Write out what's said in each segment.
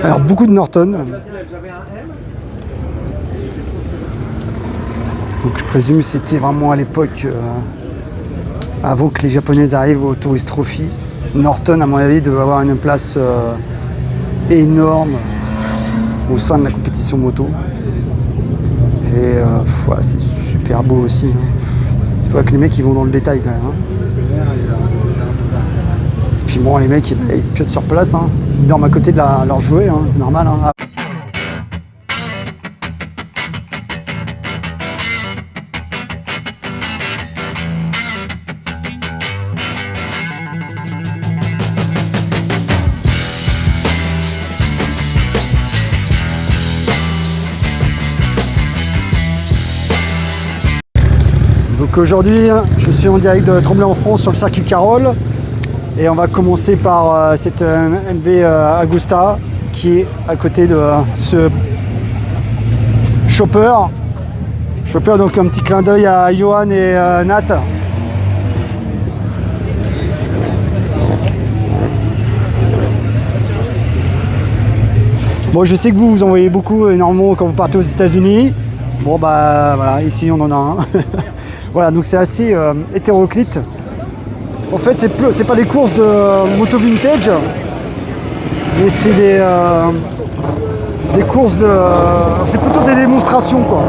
Alors beaucoup de Norton. Donc je présume que c'était vraiment à l'époque avant que les Japonais arrivent au Tourist Trophy. Norton, à mon avis, devait avoir une place énorme au sein de la compétition moto. Et c'est super beau aussi. Il faut que les mecs ils vont dans le détail quand même. Puis bon, les mecs ils piotent sur place. Ils dorment à côté de leur jouet, c'est normal. Donc aujourd'hui, je suis en direct de Tremblay-en-France sur le circuit Carole et on va commencer par cette MV Agusta qui est à côté de ce Chopper. Chopper, donc un petit clin d'œil à Johan et Nat. Bon, je sais que vous en voyez beaucoup, énormément quand vous partez aux États-Unis. Bon bah voilà, ici on en a un. Voilà, donc c'est assez hétéroclite. En fait, c'est pas des courses de moto vintage, mais c'est des courses de... c'est plutôt des démonstrations, quoi.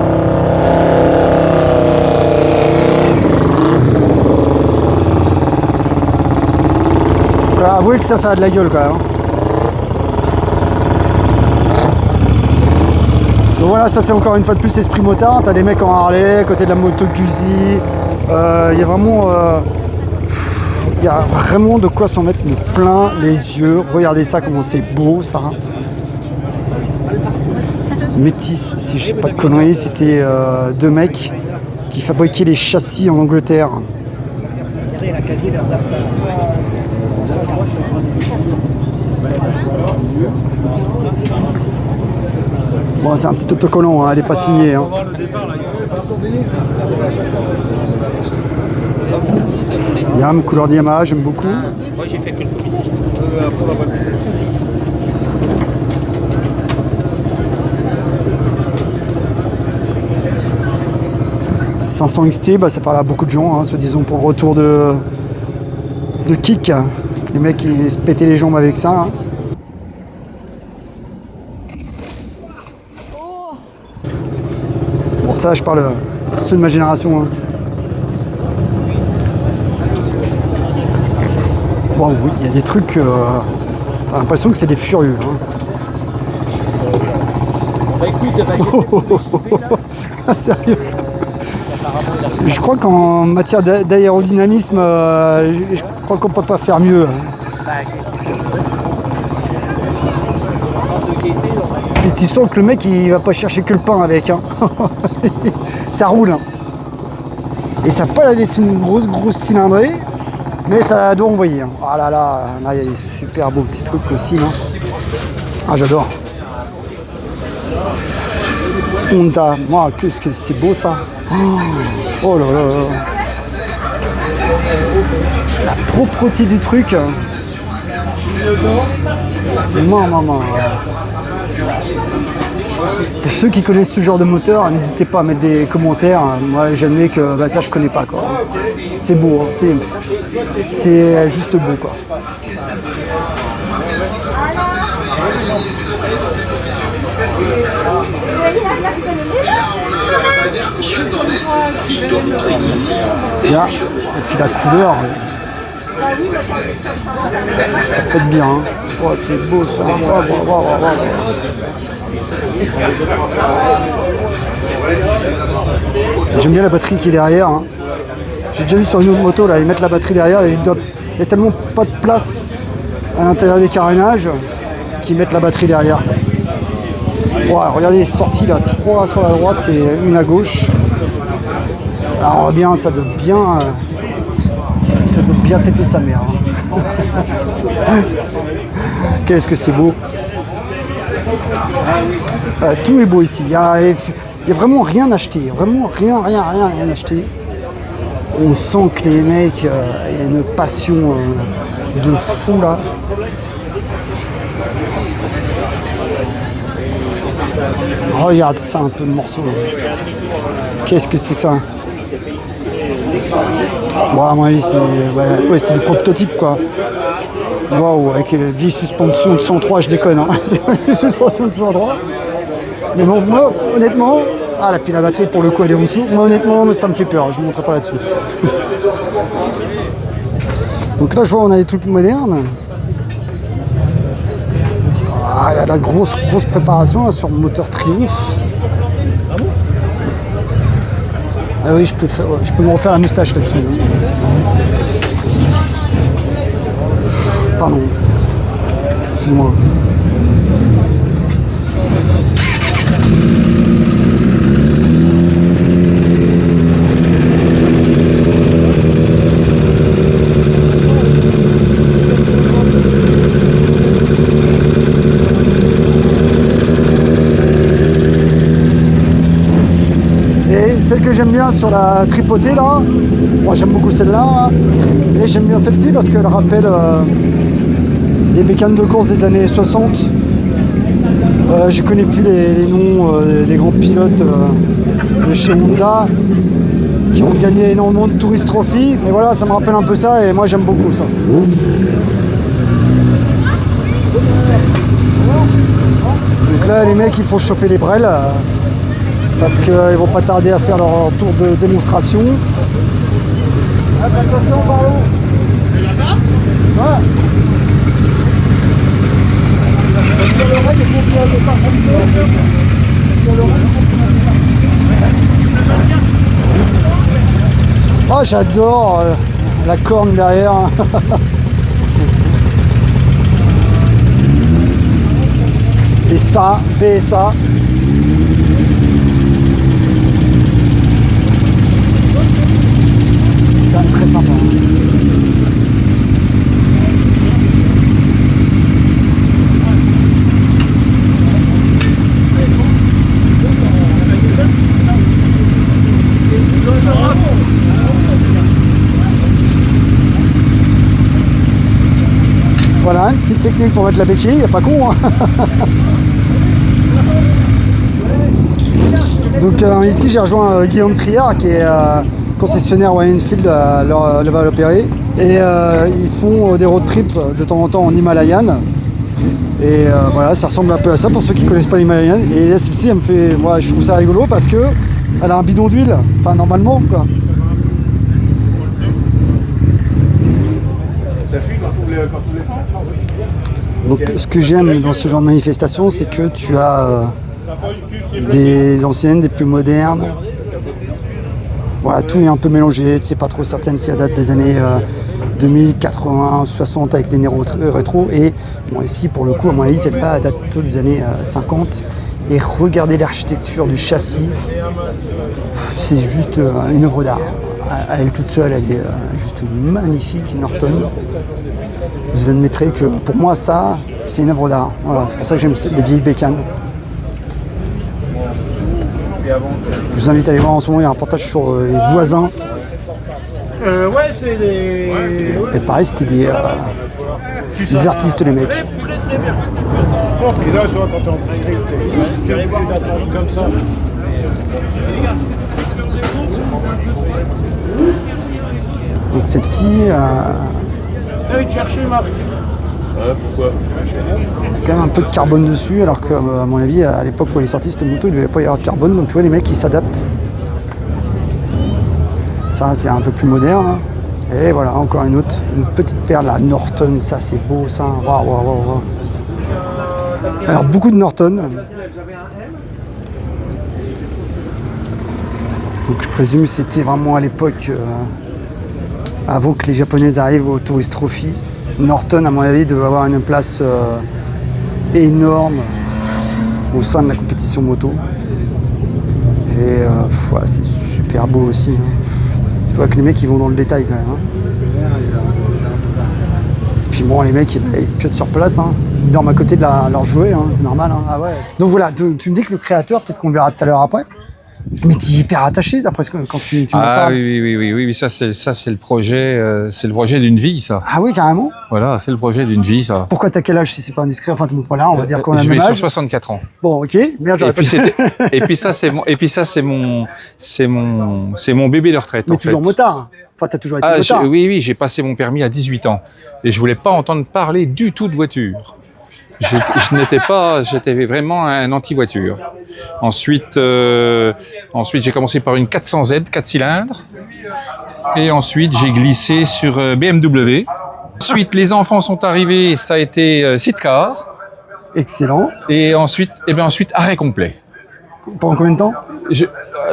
Avouez que ça a de la gueule, quand même. Donc voilà, ça c'est encore une fois de plus esprit motard. T'as des mecs en Harley, à côté de la moto Guzzi. Il y a vraiment de quoi s'en mettre plein les yeux. Regardez ça, comment c'est beau ça. Métis, si je sais pas de conneries, c'était deux mecs qui fabriquaient les châssis en Angleterre. Bon, c'est un petit autocollant, elle n'est pas signée. Yam, couleur de Yamaha, j'aime beaucoup. Moi j'ai fait que le combinaison. 500 XT, ça parle à beaucoup de gens, se disant pour le retour de kick. Les mecs ils se pétaient les jambes avec ça. Bon, ça je parle ceux de ma génération. Bon, oui, il y a des trucs, t'as l'impression que c'est des furieux. Sérieux. Je crois qu'en matière d'aérodynamisme, je crois qu'on peut pas faire mieux. Et tu sens que le mec il va pas chercher que le pain avec. Ça roule. Et ça n'a pas l'air d'être une grosse cylindrée. Mais ça doit envoyer. Ah là, il y a des super beaux petits trucs aussi. Ah, j'adore. Honda. Moi, qu'est-ce que c'est beau ça. Oh là là. La propreté du truc. Maman. Pour ceux qui connaissent ce genre de moteur, n'hésitez pas à mettre des commentaires. Moi, j'admets que ça, je connais pas, quoi. C'est beau, c'est juste beau, quoi. Là, et puis la couleur, ça pète bien. Oh, c'est beau ça. J'aime bien la batterie qui est derrière. J'ai déjà vu sur une autre moto, là, ils mettent la batterie derrière et il y a tellement pas de place à l'intérieur des carénages qu'ils mettent la batterie derrière. Wow, regardez les sorties là, 3 sur la droite et une à gauche. Alors bien, ça doit bien têter sa mère. Qu'est-ce que c'est beau. Tout est beau ici. Il y a vraiment rien acheté. Vraiment rien acheté. On sent que les mecs, il y a une passion de fou là. Regarde ça un peu le morceau. Qu'est-ce que c'est que ça? Bon, à mon avis, c'est du prototype quoi. Waouh, avec vie suspension de 103, je déconne. Hein. C'est suspension de 103. Mais bon, moi, honnêtement, puis la batterie pour le coup elle est en dessous. Moi, honnêtement, ça me fait peur. Je ne montrerai pas là-dessus. Donc là, je vois, on a des trucs modernes. Il y a de la grosse préparation là, sur le moteur Triumph. Ah oui, je peux me refaire la moustache là-dessus. Pardon. Excuse-moi. Celle que j'aime bien sur la tripotée là, moi j'aime beaucoup celle-là, mais j'aime bien celle-ci parce qu'elle rappelle des bécanes de course des années 60. Je connais plus les noms des grands pilotes de chez Honda qui ont gagné énormément de Tourist Trophy, mais voilà, ça me rappelle un peu ça et moi j'aime beaucoup ça. Donc là les mecs ils font chauffer les brels. Parce qu'ils ne vont pas tarder à faire leur tour de démonstration. Attention par l'eau. Oh, j'adore la corne derrière. Et ça, PSA. Très sympa. Voilà, une petite technique pour mettre la béquille, il a pas con. Hein. Donc ici j'ai rejoint Guillaume Triard qui est concessionnaire Enfield à Levallois-Perret et ils font des road trips de temps en temps en Himalayan et voilà, ça ressemble un peu à ça pour ceux qui connaissent pas l'Himalayan. Et là celle-ci elle me fait, je trouve ça rigolo parce que elle a un bidon d'huile, enfin normalement quoi. Donc ce que j'aime dans ce genre de manifestation, c'est que tu as des anciennes, des plus modernes. Voilà, tout est un peu mélangé, tu sais pas trop certaines si ça date des années 2000, 80, 60 avec les Nero rétro. Et bon, ici pour le coup, à mon avis, celle-là date plutôt des années 50. Et regardez l'architecture du châssis, c'est juste une œuvre d'art. À elle toute seule, elle est juste magnifique, Norton. Vous admettrez que pour moi, ça, c'est une œuvre d'art. Voilà, c'est pour ça que j'aime les vieilles bécanes. Je vous invite à aller voir en ce moment, il y a un reportage sur les voisins. Ouais, c'est les... Et pareil, c'était des artistes, les mecs. Et là, toi, quand t'es en privé, t'es obligé d'attendre comme ça. Donc celle-ci... T'as eu de chercher, Marc? Ouais, pourquoi? Il y a quand même un peu de carbone dessus, alors qu'à mon avis, à l'époque où elle est sortie, cette moto, il ne devait pas y avoir de carbone. Donc tu vois, les mecs, ils s'adaptent. Ça, c'est un peu plus moderne. Hein. Et voilà, encore une petite perle, la Norton. Ça, c'est beau, ça. Waouh, waouh, waouh. Alors, beaucoup de Norton. Donc je présume que c'était vraiment à l'époque, avant que les Japonais arrivent au Tourist Trophy. Norton, à mon avis, devait avoir une place énorme au sein de la compétition moto. Et c'est super beau aussi. Hein. Il faut que les mecs ils vont dans le détail quand même. Hein. Puis bon, les mecs ils cutent sur place. Hein. Ils dorment à côté de leur jouet, hein. C'est normal. Hein. Ah ouais. Donc voilà, tu me dis que le créateur, peut-être qu'on verra tout à l'heure après. Mais tu es hyper attaché d'après ce que quand tu m'en Ah parles. oui, ça c'est le projet d'une vie, ça. Ah oui, carrément. Voilà, c'est le projet d'une vie, ça. Pourquoi t'as quel âge si c'est pas indiscret? Enfin, voilà, on va dire qu'on a Je le vais même sur âge. 64 ans. Bon, ok. Merde, j'aurais Et pas puis, c'est mon bébé de retraite. Mais en toujours fait. motard. Enfin, t'as toujours été Ah, motard. oui, j'ai passé mon permis à 18 ans et je voulais pas entendre parler du tout de voiture. J'étais vraiment un anti-voiture. Ensuite, j'ai commencé par une 400Z, 4 cylindres. Et ensuite, j'ai glissé sur BMW. Ensuite, les enfants sont arrivés, ça a été sidecar. Excellent. Et ensuite, arrêt complet. Pendant combien de temps?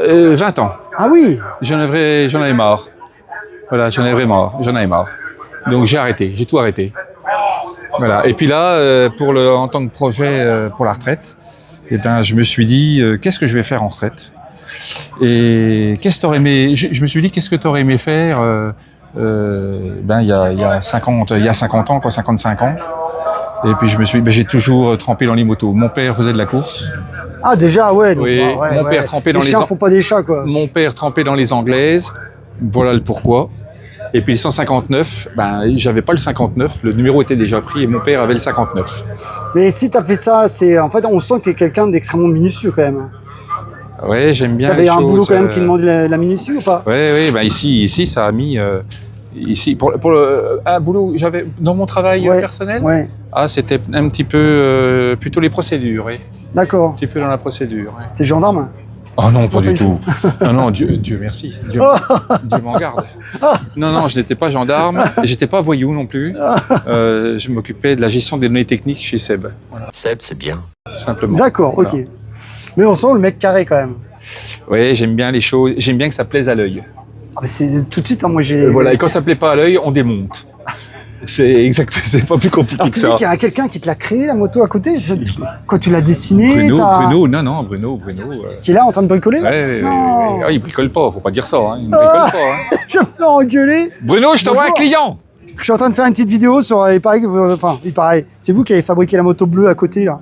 20 ans. Ah oui. J'en avais marre. Voilà, j'en avais marre. Donc j'ai arrêté, j'ai tout arrêté. Voilà. Et puis là, en tant que projet pour la retraite, je me suis dit, qu'est-ce que je vais faire en retraite? Et qu'est-ce que t'aurais aimé? Je me suis dit, qu'est-ce que t'aurais aimé faire il y a 50 ans, quoi, 55 ans. Et puis je me suis dit, j'ai toujours trempé dans les motos. Mon père faisait de la course. Ah déjà, ouais. Donc, Oui, ouais, mon père trempait dans les chiens font pas des chats, quoi. Mon père trempait dans les anglaises. Voilà le pourquoi. Et puis le 159, j'avais pas le 59, le numéro était déjà pris et mon père avait le 59. Mais si t'as fait ça, c'est en fait, on sent que t'es quelqu'un d'extrêmement minutieux quand même. Ouais, j'aime bien. T'avais les un choses, boulot quand même qui demande la minutie ou pas? Oui, ici ça a mis ici pour un boulot j'avais dans mon travail personnel. Ouais. Ah, c'était un petit peu plutôt les procédures, oui. D'accord. Un petit peu dans la procédure. Ouais. T'es gendarme? Oh non, pas du tout. Non, Dieu merci. Dieu m'en garde. Non, je n'étais pas gendarme, j'étais pas voyou non plus. Je m'occupais de la gestion des données techniques chez Seb. Voilà. Seb, c'est bien. Tout simplement. D'accord, Voilà. ok. Mais on sent le mec carré quand même. Oui, j'aime bien les choses, j'aime bien que ça plaise à l'œil. Ah, mais c'est tout de suite, hein, moi j'ai. Voilà, et quand ça plaît pas à l'œil, on démonte. C'est pas plus compliqué Alors, que tu dis ça. qu'il y a quelqu'un qui te l'a créé la moto à côté. Quand tu l'as dessinée, Bruno, Bruno. Qui est là en train de bricoler? Ouais, Non. il bricole pas, faut pas dire ça. Hein. Il bricole pas. Hein. Je me fais engueuler. Bruno, je t'envoie un Bonjour. client. Je suis en train de faire une petite vidéo sur. Il paraît c'est vous qui avez fabriqué la moto bleue à côté là.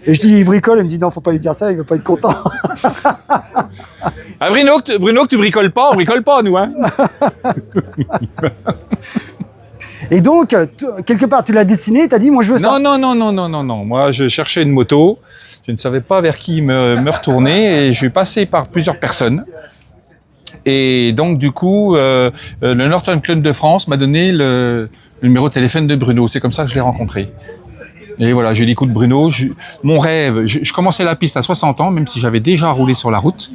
Et je dis, il bricole, il me dit non, faut pas lui dire ça, il va pas être content. Ah, Bruno, que tu bricoles pas, on bricole pas, nous. Hein. Et donc, quelque part, tu l'as dessiné, t'as dit, moi je veux ça. Non. Moi, je cherchais une moto. Je ne savais pas vers qui me retourner et je suis passé par plusieurs personnes. Et donc, du coup, le Norton Club de France m'a donné le numéro de téléphone de Bruno. C'est comme ça que je l'ai rencontré. Et voilà, j'ai dit, écoute Bruno, mon rêve, je commençais la piste à 60 ans, même si j'avais déjà roulé sur la route.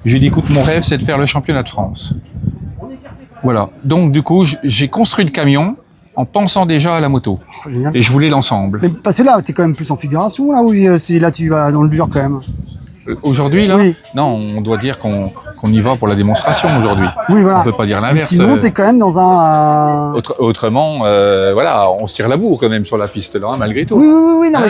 J'ai dit, écoute, mon rêve, c'est de faire le championnat de France. Voilà. Donc, du coup, j'ai construit le camion en pensant déjà à la moto. Oh, génial. Et je voulais l'ensemble. Mais parce que là, t'es quand même plus en figuration, là, ou là, tu vas dans le dur quand même. Aujourd'hui, là, Oui. non, on doit dire qu'on y va pour la démonstration aujourd'hui. Oui, voilà. On peut pas dire Mais l'inverse. sinon, t'es quand même dans un. Autrement, voilà, on se tire la bourre quand même sur la piste là, hein, malgré tout. Oui, non, mais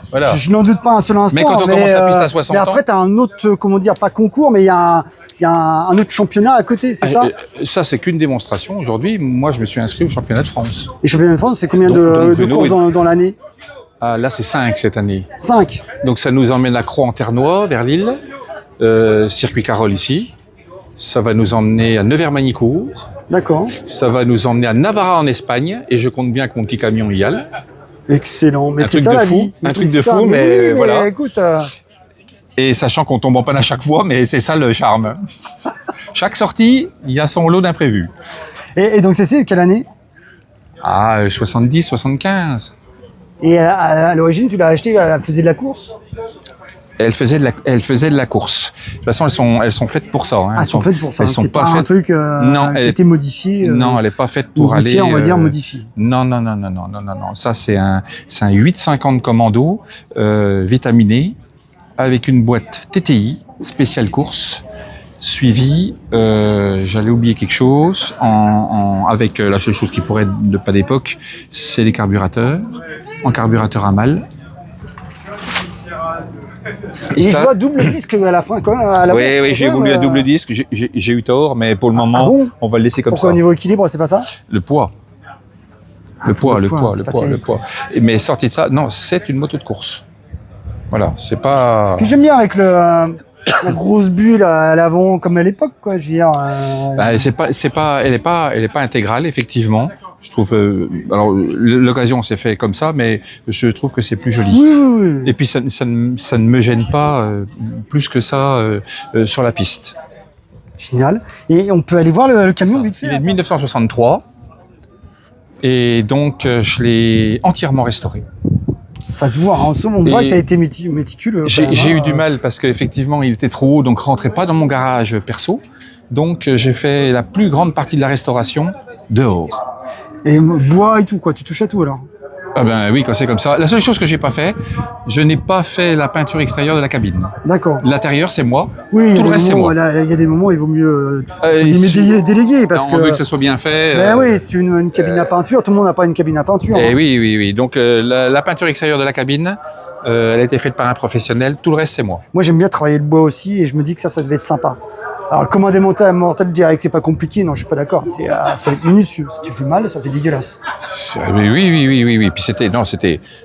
Voilà. je n'en doute pas un seul instant. Mais quand on commence la piste à 60 mais après, t'as un autre, comment dire, pas concours, mais il y a un autre championnat à côté, c'est ça? Ça, c'est qu'une démonstration. Aujourd'hui, moi, je me suis inscrit au championnat de France. Et championnat de France, c'est combien Donc, de Bruno courses dans l'année? Ah, là, c'est 5 cette année. 5. Donc, ça nous emmène à Croix-en-Ternois, vers Lille, circuit Carole ici. Ça va nous emmener à Nevers-Magnicourt. D'accord. Ça va nous emmener à Navarra en Espagne. Et je compte bien que mon petit camion y aille. Excellent. Mais Un c'est truc ça de la fou, vie. un Mais truc c'est de ça. fou, mais oui, voilà. Écoute, Et sachant qu'on tombe en panne à chaque fois, mais c'est ça le charme. Chaque sortie, il y a son lot d'imprévus. et donc, Cécile, quelle année? Ah, 70, 75. Et à l'origine, tu l'as acheté, elle faisait de la course? Elle faisait de la course. De toute façon, elles sont faites pour ça. Hein. Elles sont faites pour ça. Elles sont C'est pas un faites. truc Non, qui a été modifié. Non, elle n'est pas faite pour une aller. routière, on va dire, modifiée. Non. Ça, c'est un 850 commando vitaminé avec une boîte TTI spéciale course. Suivi, j'allais oublier quelque chose, avec la seule chose qui pourrait être de pas d'époque, c'est les carburateurs, en carburateur à mal. Et je vois double disque à la fin, quand même. À la Oui, boîte, j'ai quand voulu même, un double disque, j'ai eu tort, mais pour le moment, Ah bon on va le laisser comme Pourquoi ça. au niveau équilibre, c'est pas ça? Le poids. Le poids. Mais sorti de ça, non, c'est une moto de course. Voilà, c'est pas... Puis j'aime bien avec la grosse bulle à l'avant comme à l'époque, quoi. Je veux dire. Bah, elle est pas intégrale, effectivement. Je trouve. Alors, l'occasion s'est fait comme ça, mais je trouve que c'est plus joli. Oui. Et puis, ça ne me gêne pas plus que ça sur la piste. Génial. Et on peut aller voir le camion vite fait. Il est de 1963. Et donc, je l'ai entièrement restauré. Ça se voit, en somme, on voit que tu as été méticuleux. J'ai eu du mal parce qu'effectivement, il était trop haut, donc rentrait pas dans mon garage perso. Donc, j'ai fait la plus grande partie de la restauration dehors. Et bois et tout, quoi. Tu touches à tout, alors? Ah ben oui, quand c'est comme ça. La seule chose que j'ai pas fait, je n'ai pas fait la peinture extérieure de la cabine. D'accord. L'intérieur, c'est moi. Oui, tout le reste, c'est moi. Il y a des moments où il vaut mieux Si déléguer. Parce on veut que ce soit bien fait. Ben oui, c'est une cabine à peinture. Tout le monde n'a pas une cabine à peinture. Et oui. Donc, la peinture extérieure de la cabine, elle a été faite par un professionnel. Tout le reste, c'est moi. Moi, j'aime bien travailler le bois aussi et je me dis que ça devait être sympa. Alors, commander mortel dirait que c'est pas compliqué, non, je suis pas d'accord. C'est faut être minutieux. Si tu fais mal, ça fait dégueulasse. Oui. Puis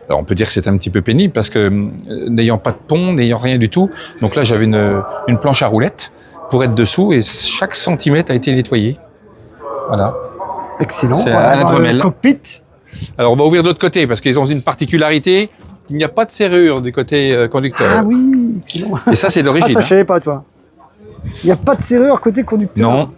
alors on peut dire que c'était un petit peu pénible parce que n'ayant pas de pont, n'ayant rien du tout, donc là j'avais une planche à roulettes pour être dessous et chaque centimètre a été nettoyé. Voilà. Excellent. C'est un Dremel. Cockpit. Alors on va ouvrir de l'autre côté parce qu'ils ont une particularité. Il n'y a pas de serrure du côté conducteur. Ah oui, excellent. Et ça c'est d'origine. Ah ça je savais pas, toi. Il n'y a pas de serrure côté conducteur. Non.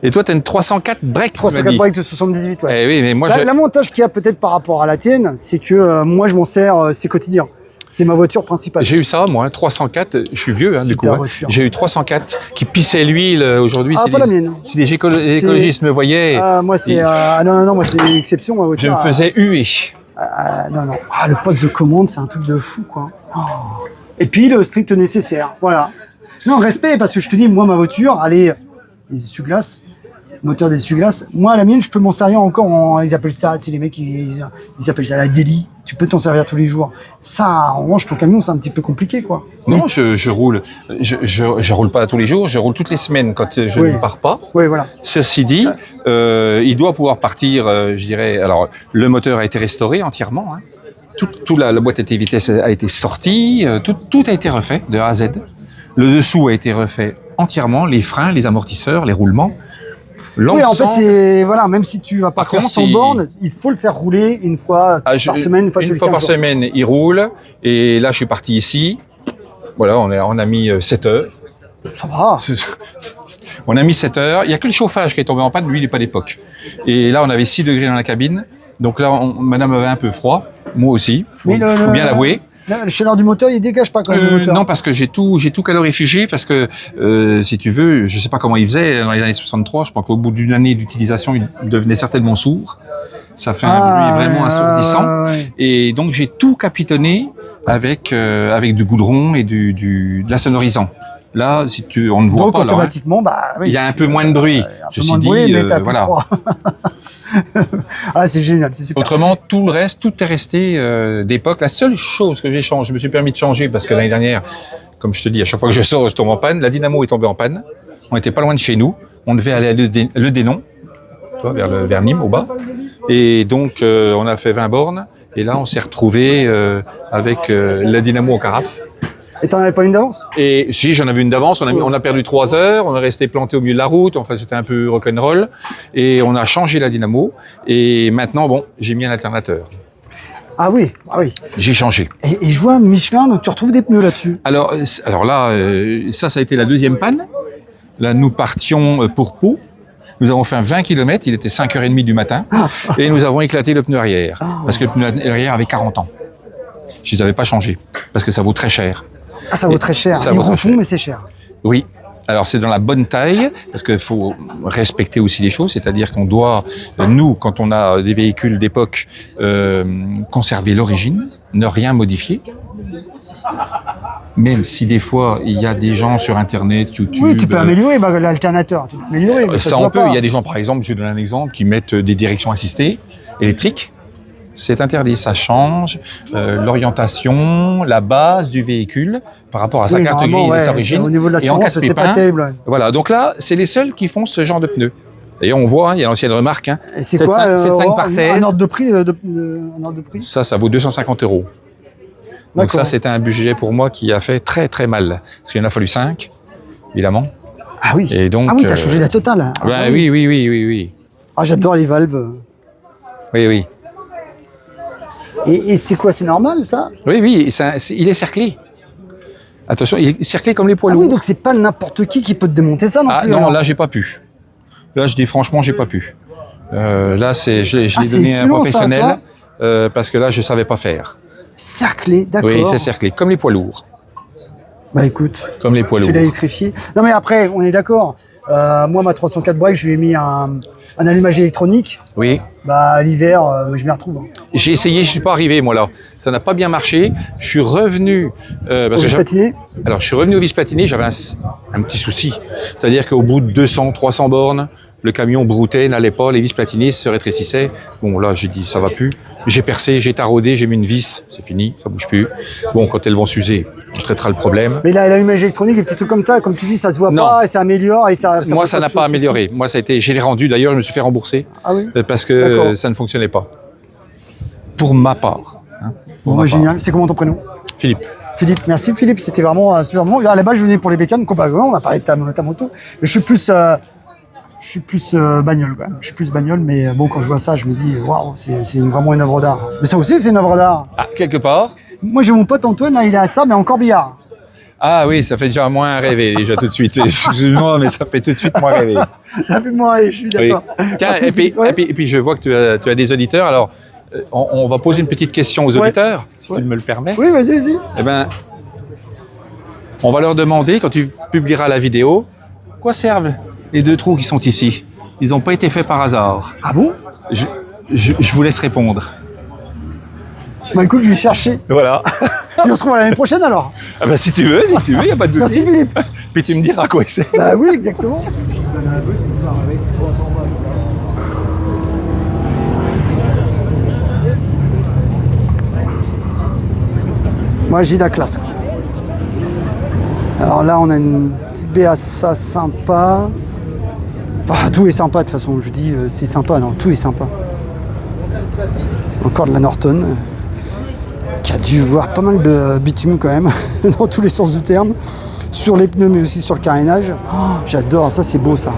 Et toi, tu as une 304 break. 304 break de 78, ouais. Eh oui, mais moi, l'avantage qu'il y a peut-être par rapport à la tienne, c'est que moi, je m'en sers, c'est quotidien. C'est ma voiture principale. J'ai eu ça, moi, 304. Je suis vieux, du coup. Voiture. J'ai eu 304 qui pissait l'huile aujourd'hui. Ah, pas la mienne. Si les écologistes me voyaient. Moi, c'est. Non, moi, c'est une exception, ma voiture. Je me faisais huer. Non. Ah, le poste de commande, c'est un truc de fou, quoi. Oh. Et puis, le strict nécessaire. Voilà. Non, respect, parce que je te dis, moi, ma voiture, les essuie-glaces, moteur d'essuie-glaces, moi, la mienne, je peux m'en servir encore ils appellent ça, c'est les mecs, ils appellent ça la délit. Tu peux t'en servir tous les jours. Ça, en revanche, ton camion, c'est un petit peu compliqué, quoi. Non, je roule. Je roule pas tous les jours, je roule toutes les semaines quand je ne pars pas. Oui, voilà. Ceci dit, il doit pouvoir partir, je dirais. Alors, le moteur a été restauré entièrement. Hein. Toute la boîte à vitesse a été sortie, tout a été refait de A à Z. Le dessous a été refait entièrement, les freins, les amortisseurs, les roulements. Oui, en fait, c'est même si tu vas pas faire 100 bornes, il faut le faire rouler une fois par semaine, une fois par semaine, il roule. Et là, je suis parti ici. Voilà, on a mis 7 heures. Ça va. On a mis 7 heures. Il y a que le chauffage qui est tombé en panne. Lui, il est pas d'époque. Et là, on avait 6 degrés dans la cabine. Donc là, madame avait un peu froid. Moi aussi. Faut bien l'avouer. La chaleur du moteur, il dégage pas quand même le moteur. Non, parce que j'ai tout calorifugé, parce que si tu veux, je sais pas comment il faisait dans les années 63. Je pense qu'au bout d'une année d'utilisation, il devenait certainement sourd. Ça fait un bruit vraiment assourdissant. Et donc j'ai tout capitonné avec du goudron et de la sonorisant. Là, on ne voit donc, pas. Donc automatiquement, il y a un peu moins de bruit. Ceci dit, mais t'as plus froid. Ah, c'est génial, c'est super. Autrement, tout le reste, tout est resté d'époque. La seule chose que j'ai changé, je me suis permis de changer parce que l'année dernière, comme je te dis, à chaque fois que je sors, je tombe en panne. La dynamo est tombée en panne. On était pas loin de chez nous. On devait aller à Le Dénon, vers Nîmes, au bas. Et donc, on a fait 20 bornes. Et là, on s'est retrouvé avec la dynamo en carafe. Et t'en avais pas une d'avance? Et si, j'en avais une d'avance. On a perdu 3 heures. On est resté planté au milieu de la route. Enfin, c'était un peu rock'n'roll. Et on a changé la dynamo. Et maintenant, j'ai mis un alternateur. Ah oui. J'ai changé. Et je vois Michelin, donc tu retrouves des pneus là-dessus. Alors là, ça a été la deuxième panne. Là, nous partions pour Pau. Nous avons fait 20 km. Il était 5h30 du matin. Et nous avons éclaté le pneu arrière. Parce que le pneu arrière avait 40 ans. Je ne les avais pas changés. Parce que ça vaut très cher. Ah, ça vaut très cher. Ils refont, mais c'est cher. Oui. Alors, c'est dans la bonne taille, parce qu'il faut respecter aussi les choses, c'est-à-dire qu'on doit, nous, quand on a des véhicules d'époque, conserver l'origine, ne rien modifier. Même si des fois, il y a des gens sur Internet, YouTube... Oui, tu peux améliorer l'alternateur. Tu peux améliorer. Ça, on peut. Il y a des gens, par exemple, je donne un exemple, qui mettent des directions assistées électriques. C'est interdit, ça change l'orientation, la base du véhicule par rapport à sa carte grise et sa origine. Au niveau de l'assurance, c'est pas terrible. Voilà, donc là, c'est les seuls qui font ce genre de pneus. D'ailleurs, on voit, il y a l'ancienne remarque. C'est quoi 7,5 par 16. Un ordre de prix, un ordre de prix. Ça vaut 250 €. Donc D'accord. ça, c'était un budget pour moi qui a fait très très mal. Parce qu'il en a fallu 5, évidemment. Ah oui. Et donc, ah oui, t'as changé la totale. Ah, Ben oui. Ah, j'adore les valves. Oui. Et c'est quoi, c'est normal ça? Oui, il est cerclé. Attention, il est cerclé comme les poids Ah lourds. oui, donc c'est pas n'importe qui peut te démonter ça non Ah plus. non, alors. là, j'ai pas pu. Là, je dis franchement, j'ai pas pu. Là, je l'ai Ah, c'est donné à un excellent, ça, professionnel parce que là, je savais pas faire. Cerclé, d'accord. Oui, c'est cerclé, comme les poids lourds. Bah écoute, Comme les poids tu lourds. l'as électrifié. Non mais après, on est d'accord. Moi, ma 304 break, je lui ai mis un allumage électronique. Oui. Bah l'hiver, je m'y retrouve. Hein. J'ai essayé, je suis pas arrivé, moi, là. Ça n'a pas bien marché. Je suis revenu... parce Au que patiné. alors, je suis revenu au vis platiné, j'avais un petit souci. C'est-à-dire qu'au bout de 200, 300 bornes, le camion broutait, n'allait pas, les vis platinés se rétrécissaient. Bon, là, j'ai dit, ça va plus. J'ai percé, j'ai taraudé, j'ai mis une vis, c'est fini, ça bouge plus. Bon, quand elles vont s'user, on traitera le problème. Mais là, l'allumage électronique, des petits trucs comme ça, comme tu dis, ça se voit Non. pas et ça améliore et ça. Moi, pose ça n'a de pas soucis. amélioré. Moi, ça a été, j'ai les rendu. D'ailleurs, je me suis fait rembourser Ah oui. parce que D'accord. ça ne fonctionnait pas. Pour ma part. Hein, pour Bon, ma bah, part. génial. C'est comment ton prénom? Philippe. Philippe. Merci Philippe, c'était vraiment un super moment. À la base, je venais pour les bécanes, complètement. On a parlé de ta moto, mais je suis plus bagnole quand même. Je suis plus bagnole, mais bon, quand je vois ça, je me dis, waouh, c'est vraiment une œuvre d'art. Mais ça aussi, c'est une œuvre d'art. Ah, quelque part. Moi, j'ai mon pote Antoine, là, il est à ça, mais encore billard. Ah oui, ça fait déjà moins rêver, déjà tout de suite. Excuse-moi, mais ça fait tout de suite moins rêver. Ça fait moi, je suis Oui. d'accord. Tiens, Merci, et puis, Philippe. Ouais. et puis je vois que tu as des auditeurs. Alors, on va poser une petite question aux Ouais. auditeurs, si Ouais. tu me le permets. Oui, vas-y. Eh ben, on va leur demander, quand tu publieras la vidéo, quoi servent les 2 trous qui sont ici? Ils n'ont pas été faits par hasard. Ah bon? Je vous laisse répondre. Bah écoute, je vais chercher. Voilà. Et on se retrouve l'année prochaine alors. Ah ben, si tu veux, il n'y a pas de Merci souci. Philippe. Puis tu me diras quoi c'est. Bah oui, exactement. Moi, j'ai la classe, quoi. Alors là, on a une petite BASA sympa. Enfin, tout est sympa de toute façon. Je dis c'est sympa, non, tout est sympa. Encore de la Norton, qui a dû voir pas mal de bitume quand même, dans tous les sens du terme. Sur les pneus, mais aussi sur le carénage. Oh, j'adore, ça c'est beau ça.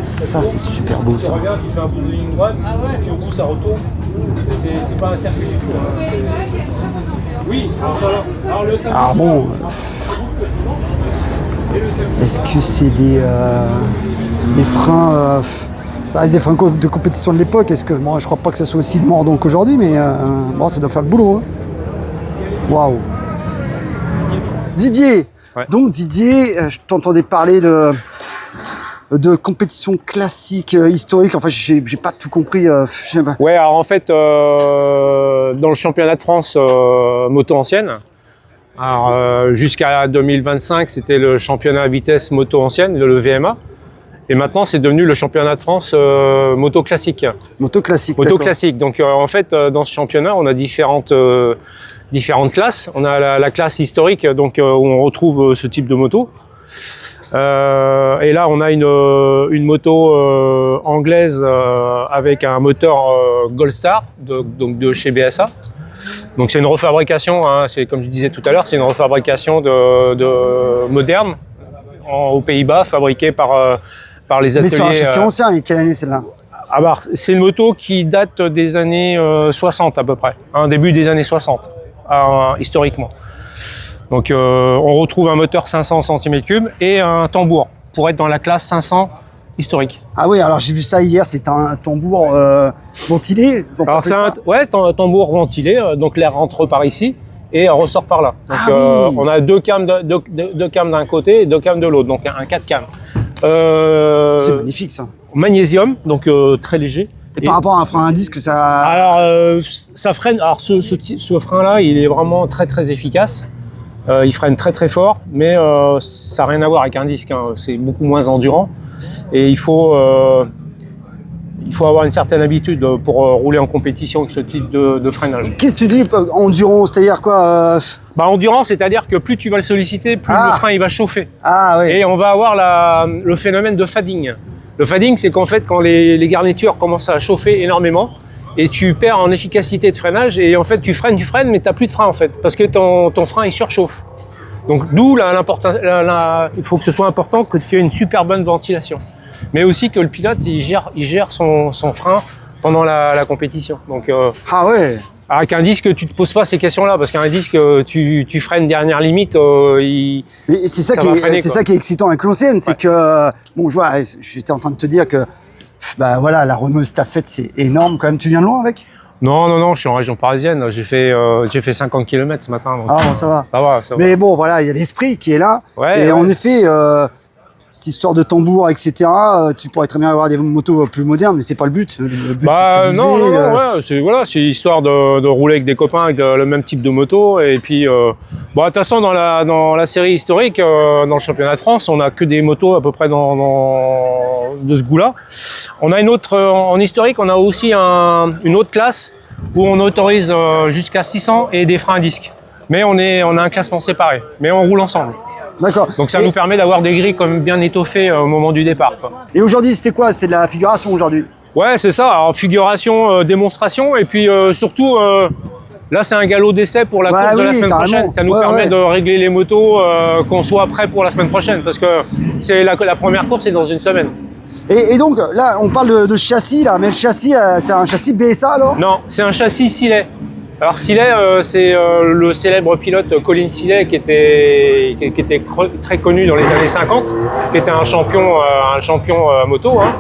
Ça c'est super beau ça. Regarde, tu fais un bout de ligne droite, et puis au bout ça retourne. C'est pas un circuit du tout. Hein. Oui, alors ça va. Alors le samedi. Alors bon, est-ce que c'est des freins ça reste des freins de compétition de l'époque. Est-ce que moi je crois pas que ça soit aussi mordant qu'aujourd'hui, mais bon, ça doit faire le boulot. Hein. Waouh. Didier. Ouais. Donc Didier, je t'entendais parler de compétition classique, historique. Enfin, j'ai pas tout compris. Je sais pas. Ouais, alors en fait, dans le championnat de France moto ancienne, alors jusqu'à 2025, c'était le championnat vitesse moto ancienne, le VMA. Et maintenant, c'est devenu le championnat de France moto classique. Moto classique. Moto d'accord. classique. Donc en fait, dans ce championnat, on a différentes classes. On a la classe historique, donc où on retrouve ce type de moto. Et là, on a une moto anglaise avec un moteur Goldstar, donc de chez BSA. Donc c'est une refabrication, hein, c'est comme je disais tout à l'heure, c'est une refabrication de moderne aux Pays-Bas, fabriquée par les Mais sur un ateliers. châssis ancien, et quelle année celle-là? Ah bah, c'est une moto qui date des années 60 à peu près, hein, début des années 60, historiquement. Donc on retrouve un moteur 500 cm3 et un tambour pour être dans la classe 500 historique. Ah oui, alors j'ai vu ça hier, c'est un tambour ventilé. Ils ont pas Alors fait c'est ça. un tambour ventilé, donc l'air rentre par ici et ressort par là. Donc Ah oui. on a deux cams d'un côté et 2 cams de l'autre, donc un 4 cams. C'est magnifique ça. Magnésium, donc très léger. Et par rapport à un frein à disque, ça. Alors, ça freine. Alors, ce frein-là, il est vraiment très très efficace. Il freine très très fort, mais ça n'a rien à voir avec un disque. Hein. C'est beaucoup moins endurant. Et il faut avoir une certaine habitude pour rouler en compétition avec ce type de freinage. Qu'est-ce que tu dis endurant, c'est-à-dire quoi Bah, endurant, c'est-à-dire que plus tu vas le solliciter, plus Ah. le frein il va chauffer. Ah oui. Et on va avoir le phénomène de fading. Le fading, c'est qu'en fait, quand les garnitures commencent à chauffer énormément, et tu perds en efficacité de freinage et en fait tu freines, mais tu n'as plus de frein en fait parce que ton frein il surchauffe. Donc d'où l'importance, il faut que ce soit important que tu aies une super bonne ventilation, mais aussi que le pilote il gère son frein pendant la compétition. Donc Ah ouais. avec un disque tu te poses pas ces questions-là parce qu'un disque tu freines dernière limite, Et c'est ça, ça qui est excitant avec l'ancienne, c'est que bon, je vois, j'étais en train de te dire que bah voilà, la Renault Estafette c'est énorme quand même. Tu viens de loin avec? Non, je suis en région parisienne. J'ai fait 50 km ce matin. Donc, Ah bon, ça va. Ça va. Mais bon, voilà, il y a l'esprit qui est là. Ouais, et en ouais. effet, cette histoire de tambour, etc. Tu pourrais très bien avoir des motos plus modernes, mais c'est pas le but. Le but, c'est de non, s'amuser, ouais, c'est histoire de rouler avec des copains avec le même type de moto. Et puis, bon, de toute façon, dans la série historique, dans le championnat de France, on a que des motos à peu près de ce goût-là. On a une autre, en historique, on a aussi une autre classe où on autorise jusqu'à 600 et des freins à disque. Mais on a un classement séparé, mais on roule ensemble. D'accord. Donc ça nous permet d'avoir des grilles comme bien étoffées au moment du départ, quoi. Et aujourd'hui, c'était quoi? C'est de la figuration aujourd'hui? Ouais, c'est ça. Alors, figuration, démonstration, et puis surtout, là, c'est un galop d'essai pour la course de la semaine prochaine. Ça nous permet de régler les motos, qu'on soit prêt pour la semaine prochaine, parce que c'est la première course est dans une semaine. Et donc là, on parle de châssis là, mais le châssis, c'est un châssis BSA alors? Non, c'est un châssis Sillet. Alors Sillet, c'est le célèbre pilote Colin Sillet qui était très connu dans les années 50, qui était un champion moto. Hein.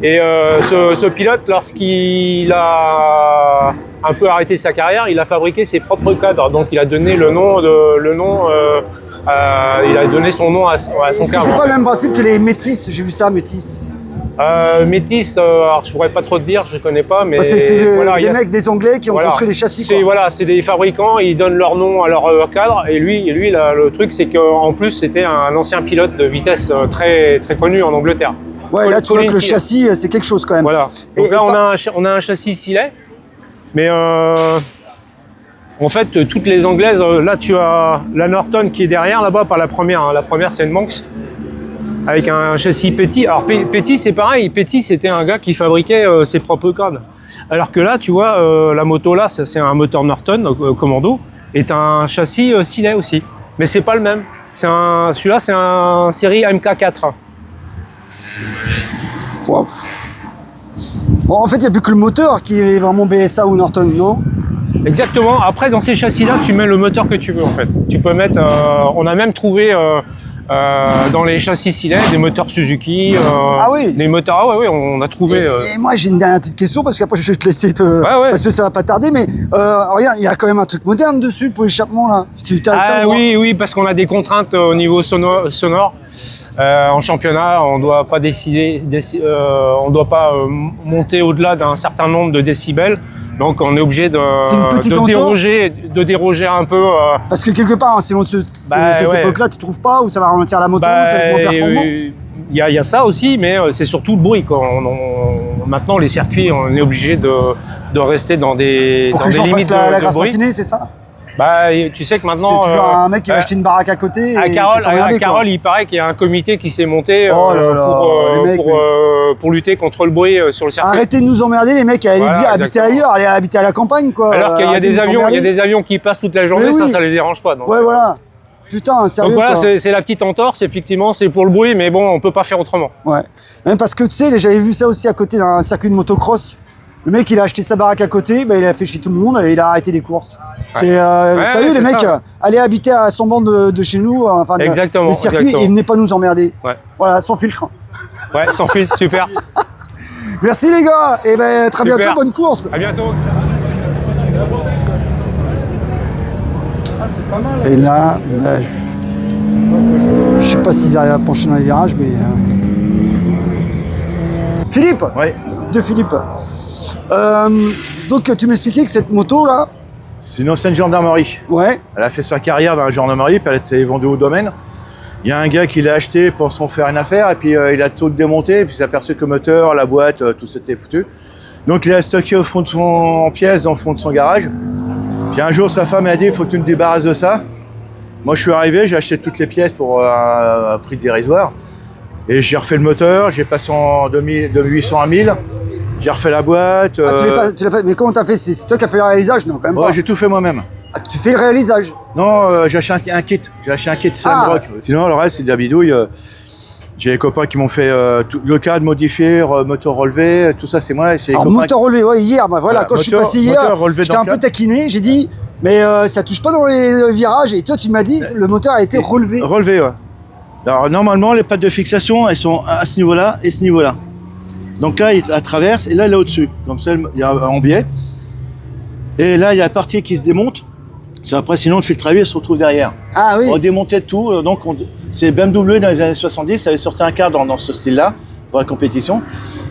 Et ce pilote, lorsqu'il a un peu arrêté sa carrière, il a fabriqué ses propres cadres. Donc il a donné il a donné son nom à son cadre. Est-ce que c'est pas le même principe que les Métis? J'ai vu ça, Métis. Métis, alors je pourrais pas trop te dire, je connais pas, mais c'est les mecs des Anglais qui ont construit les châssis. C'est des fabricants, ils donnent leur nom à leur cadre, et lui là, le truc c'est qu'en plus c'était un ancien pilote de vitesse très très connu en Angleterre. Ouais, là tu vois que le châssis c'est quelque chose quand même. Voilà. Donc là on a un châssis Sillet, mais en fait toutes les anglaises, là tu as la Norton qui est derrière là-bas par la première. Hein. La première c'est une Manx. Avec un châssis Petit. Alors Petit c'est pareil, Petit c'était un gars qui fabriquait ses propres cadres. Alors que là tu vois la moto là c'est un moteur Norton commando et t'as un châssis Sillet aussi. Mais c'est pas le même. Celui-là c'est un série MK4. Wow. Bon, en fait il n'y a plus que le moteur qui est vraiment BSA ou Norton, non? Exactement. Après dans ces châssis là tu mets le moteur que tu veux en fait. Tu peux mettre, on a même trouvé dans les châssis Sillet, des moteurs Suzuki, ah oui. Des moteurs. Ah ouais, on a trouvé. Et moi j'ai une dernière petite question parce qu'après je vais te laisser parce que ça va pas tarder, mais regarde, il y a quand même un truc moderne dessus pour l'échappement là. Oui, parce qu'on a des contraintes au niveau sonore. En championnat, on doit pas on doit pas monter au-delà d'un certain nombre de décibels. Donc on est obligé de déroger un peu. Parce que quelque part, selon cette époque-là, tu trouves pas où ça va ralentir la moto, ça va être moins performant. Il y a ça aussi, mais c'est surtout le bruit, quoi. Maintenant, les circuits, on est obligé de rester dans des pour que les gens fassent la grasse matinée, c'est ça? Tu sais que maintenant... C'est toujours un mec qui va acheter une baraque à côté. À Carole, il paraît qu'il y a un comité qui s'est monté pour lutter contre le bruit sur le circuit. Arrêtez de nous emmerder, les mecs, allez habiter ailleurs, allez habiter à la campagne, quoi. Alors qu'il y a des avions qui passent toute la journée, ça les dérange pas. Donc, ouais, voilà. Putain, sérieux. Donc voilà, c'est la petite entorse, effectivement, c'est pour le bruit, mais bon, on peut pas faire autrement. Ouais. Même parce que, tu sais, j'avais vu ça aussi à côté d'un circuit de motocross. Le mec, il a acheté sa baraque à côté, il a fait chier tout le monde et il a arrêté les courses. C'est sérieux, les mecs, allez habiter à 100 bandes de chez nous, enfin, les circuits, et venez pas nous emmerder. Ouais. Voilà, sans filtre. Ouais, sans filtre, super. Merci les gars, et très bientôt, bonne course. À bientôt. C'est pas mal. Et là, je sais pas s'ils arrivent à pencher dans les virages, mais... Philippe. Oui. De Philippe. Donc tu m'expliquais que cette moto là, c'est une ancienne gendarmerie. Ouais. Elle a fait sa carrière dans la gendarmerie, puis elle a été vendue au domaine. Il y a un gars qui l'a acheté pour s'en faire une affaire, et puis il a tout démonté, et puis il s'est aperçu que le moteur, la boîte, tout s'était foutu. Donc il a stocké au fond de en pièces, dans le fond de son garage. Puis un jour sa femme a dit il faut que tu me débarrasses de ça. Moi je suis arrivé, j'ai acheté toutes les pièces pour un prix dérisoire. Et j'ai refait le moteur, j'ai passé de 800 à 1000. J'ai refait la boîte. Tu l'as pas, mais comment t'as fait? C'est toi qui as fait le réalisage? Non, quand même Ouais, pas. j'ai tout fait moi-même. Ah, tu fais le réalisage? Non, j'ai acheté un kit. J'ai acheté un kit Sandrock. Sinon, le reste, c'est de la bidouille. J'ai des copains qui m'ont fait le cadre modifié, moteur relevé, tout ça, c'est moi. Alors, moteur relevé, ouais, hier, bah, voilà, quand je suis passé hier, j'étais un peu taquiné, j'ai dit, mais ça touche pas dans les virages, et toi, tu m'as dit, le moteur a été relevé. Relevé, ouais. Alors, normalement, les pattes de fixation, elles sont à ce niveau-là et ce niveau-là. Donc là, il traverse, et là, il est au-dessus. Donc ça, il y a en biais. Et là, il y a la partie qui se démonte. C'est après, sinon, le filtre à huile se retrouve derrière. Ah oui. On démontait tout. Donc, c'est BMW dans les années 70. Ça avait sorti un cadre dans ce style-là pour la compétition,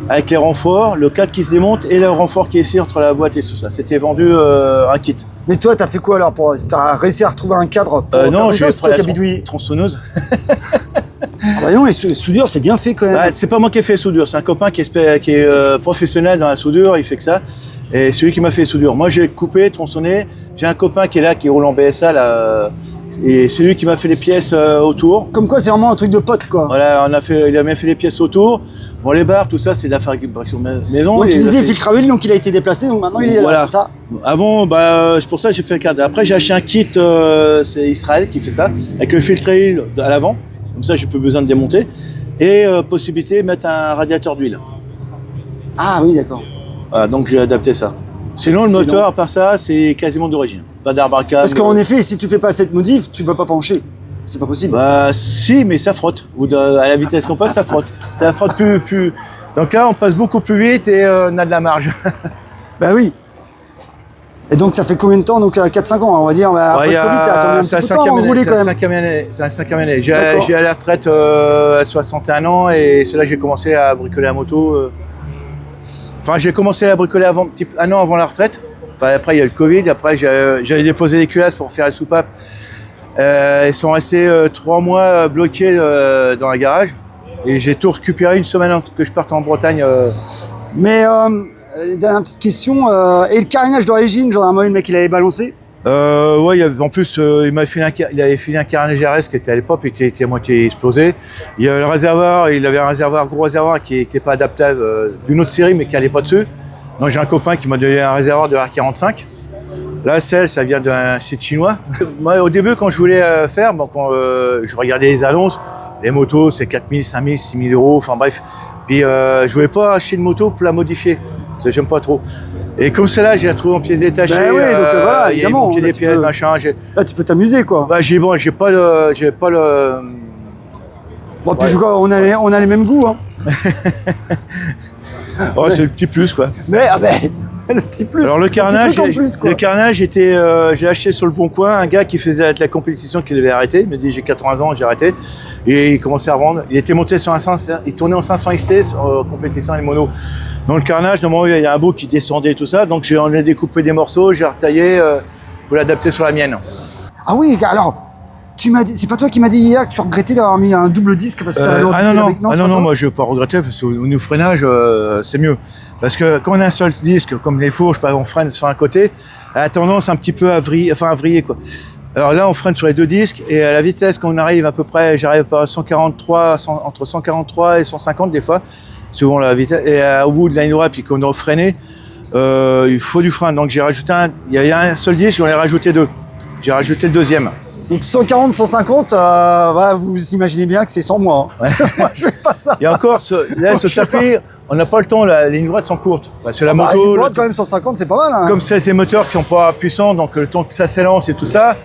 avec les renforts, le cadre qui se démonte et le renfort qui est ici entre la boîte et tout ça. C'était vendu un kit. Mais toi, t'as fait quoi alors pour t'as réussi à retrouver un cadre pour non, je toi qui as bidouillé. tronçonneuse. Ah bah non, les soudures, c'est bien fait quand même. Bah, c'est pas moi qui ai fait les soudures, c'est un copain qui est professionnel dans la soudure, il fait que ça. Et c'est lui qui m'a fait les soudures. Moi, j'ai coupé, tronçonné. J'ai un copain qui est là, qui roule en BSA là. Et c'est lui qui m'a fait les pièces autour. Comme quoi, c'est vraiment un truc de pote, quoi. Voilà, il a même fait les pièces autour. Bon, les barres, tout ça, c'est de la fabrication maison. Donc, tu disais filtre à huile, donc il a été déplacé, donc maintenant il est là, c'est ça? Avant, c'est pour ça que j'ai fait le cadre. Après, j'ai acheté un kit, c'est Israël qui fait ça, avec le filtre à huile à l'avant. Comme ça, j'ai plus besoin de démonter. Et possibilité de mettre un radiateur d'huile. Ah oui, d'accord. Voilà, donc j'ai adapté ça. Sinon, le moteur, à part ça, c'est quasiment d'origine. Pas d'arbre à câble. Parce qu'en effet, si tu fais pas cette modif, tu peux pas pencher. C'est pas possible. Bah si, mais ça frotte. À la vitesse qu'on passe, ça frotte. Ça frotte plus. Donc là, on passe beaucoup plus vite et on a de la marge. Bah oui. Et donc ça fait combien de temps? Donc 4-5 ans, on va dire. Après le Covid, t'as attendu un petit peu de temps avant de rouler quand même. C'est la 5e année. J'ai à la retraite à 61 ans et c'est là que j'ai commencé à bricoler la moto. Enfin, j'ai commencé à bricoler un an avant la retraite. Enfin, après, il y a le Covid. Après, j'allais déposer les culasses pour faire les soupapes. Ils sont restés 3 mois bloqués dans un garage. Et j'ai tout récupéré une semaine avant que je parte en Bretagne. Mais, dernière petite question. Et le carénage d'origine, j'en ai un le mec, il avait balancé? Ouais, en plus, il avait filé un carénage RS qui était à l'époque, qui était à moitié explosé. Il y a le réservoir, il avait un gros réservoir qui n'était pas adaptable d'une autre série, mais qui n'allait pas dessus. Donc j'ai un copain qui m'a donné un réservoir de R45. Là, ça vient d'un site chinois. Moi, au début, quand je voulais faire, je regardais les annonces, les motos, c'est 4 000, 5 000, 6 000 euros, enfin bref. Puis je voulais pas acheter une moto pour la modifier, parce que j'aime pas trop. Et comme celle-là, j'ai retrouvé en pièces détachées. Ben oui, donc voilà, évidemment. Des pièces, machin. Là, tu peux t'amuser, quoi. Bah, j'ai pas le. Bon, puis on a les mêmes goûts, hein. Oh, c'est le petit plus, quoi. Mais, le petit plus. Alors le carnage, j'ai acheté sur le Bon Coin un gars qui faisait la compétition qui devait arrêter. Il me dit j'ai 80 ans, j'ai arrêté. Et il commençait à revendre. Il était monté sur il tournait en 500 XT en compétition et mono. Dans le carnage, normalement il y a un bout qui descendait et tout ça. Donc j'en ai découpé des morceaux, j'ai retaillé pour l'adapter sur la mienne. Ah oui, alors. Tu m'as dit, c'est pas toi qui m'as dit hier que tu regrettais d'avoir mis un double disque parce que ça alourdissait avec... Non, moi je vais pas regretter parce qu'au niveau freinage c'est mieux. Parce que quand on a un seul disque, comme les fourches, on freine sur un côté, elle a tendance un petit peu à vriller quoi. Alors là on freine sur les deux disques et à la vitesse qu'on arrive à peu près, j'arrive à 143, entre 143 et 150 des fois, souvent la vitesse, et au bout de la ligne droite puis qu'on doit freiner, il faut du frein. Donc j'ai rajouté il y avait un seul disque, j'en ai rajouté deux. J'ai rajouté le deuxième. Donc 140, 150, vous imaginez bien que c'est sans moi. Hein. Ouais. Moi, je fais pas ça. Et encore, ce circuit, on n'a pas le temps, les lignes droites sont courtes. Parce que la moto... Une droite, quand même, 150, c'est pas mal. Hein. Comme c'est ces moteurs qui n'ont pas puissant, donc le temps que ça s'élance et tout ça...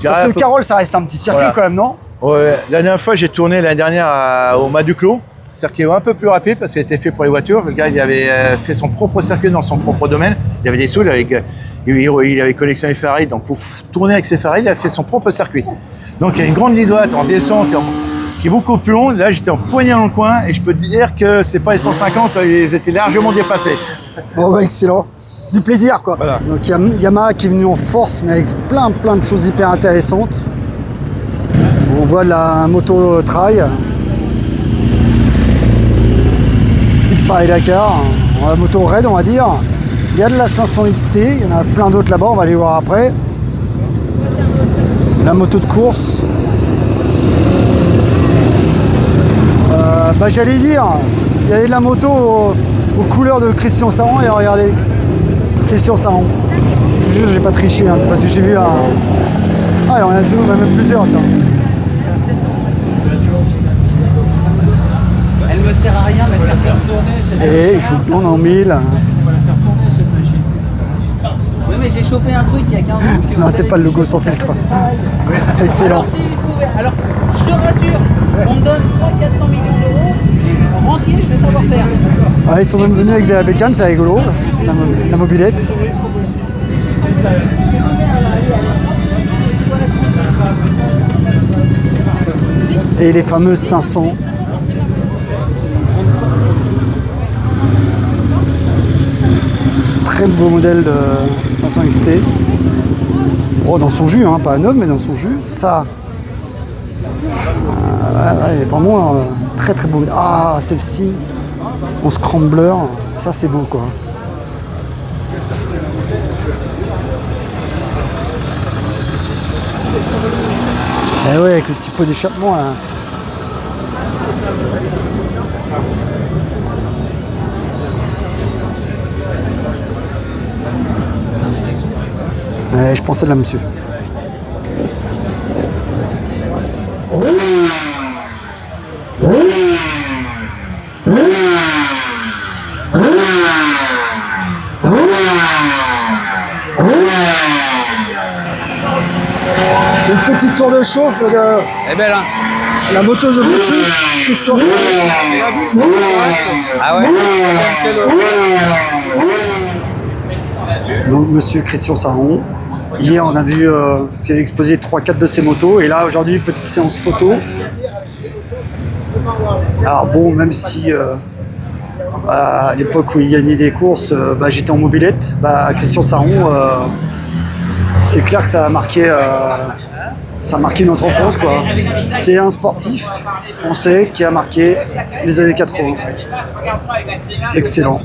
Parce que le Carole, ça reste un petit circuit quand même, non? Ouais, la dernière fois, j'ai tourné l'année dernière au Mas du Clos. Circuit un peu plus rapide parce qu'il était fait pour les voitures. Le gars, il avait fait son propre circuit dans son propre domaine. Il avait des sous, il avait collectionné Ferrari. Donc pour tourner avec ses Ferrari, il a fait son propre circuit. Donc il y a une grande ligne droite en descente qui est beaucoup plus longue. Là, j'étais en poignée dans le coin et je peux te dire que c'est pas les 150, ils étaient largement dépassés. Bon, bah, excellent. Du plaisir, quoi. Voilà. Donc il y a Yamaha qui est venu en force, mais avec plein de choses hyper intéressantes. On voit de la moto trail. Type Paris-Dakar, la moto raid on va dire. Il y a de la 500 XT, il y en a plein d'autres là-bas, on va les voir après. La moto de course. J'allais dire, il y avait de la moto aux couleurs de Christian Saron et regardez Christian Saron. Je jure, j'ai pas triché, hein, c'est parce que j'ai vu un... Ah, il y en a deux, même plusieurs, tiens. Elle me sert à rien, mais elle sert à tourner. Et je vous demande en 1000. Oui, mais j'ai chopé un truc il y a 15 ans. Non, c'est pas le logo sans filtre. Excellent. Alors, si vous pouvez, alors, je te rassure, on me donne 300-400 millions d'euros, rentier, je vais savoir faire. Ah, ils sont même venus avec des bécanes, c'est rigolo, la mobilette. Et les fameuses 500. Très beau modèle de 500 XT. Oh, dans son jus, hein, pas un homme, mais dans son jus, ça. Ouais, vraiment très très beau. Ah, celle-ci, en scrambler, ça c'est beau quoi. Et ouais, avec le petit pot d'échappement là. Ouais, je pensais là, monsieur. Une petite tour de chauffe de Elle est belle, hein? la moto de monsieur Christian. Ah ouais? Donc monsieur Christian Saron. Hier on a vu qu'il avait exposé 3-4 de ses motos et là aujourd'hui petite séance photo. Alors bon, même si à l'époque où il gagnait des courses, j'étais en mobilette, Christian Saron, c'est clair que ça a marqué notre enfance quoi. C'est un sportif français qui a marqué les années 80. Excellent.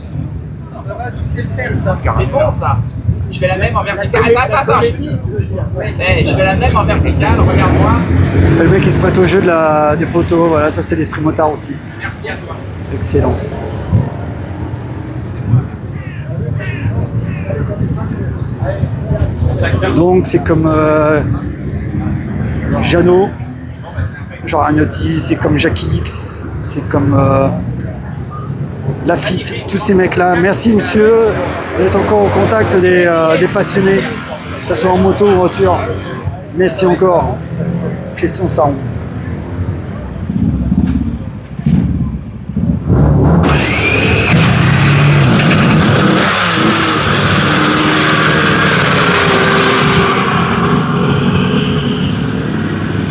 C'est bon ça. Je fais la même en verticale. Attends. Je fais la même en verticale, regarde-moi. Le mec il se prête au jeu des photos, voilà, ça c'est l'esprit motard aussi. Merci à toi. Excellent. Donc c'est comme Jeannot, Jean Ragnotti, c'est comme Jackie X, c'est comme Lafitte, tous ces mecs-là. Merci monsieur d'être encore au contact des passionnés, que ce soit en moto ou en voiture. Merci encore. Christian Saron.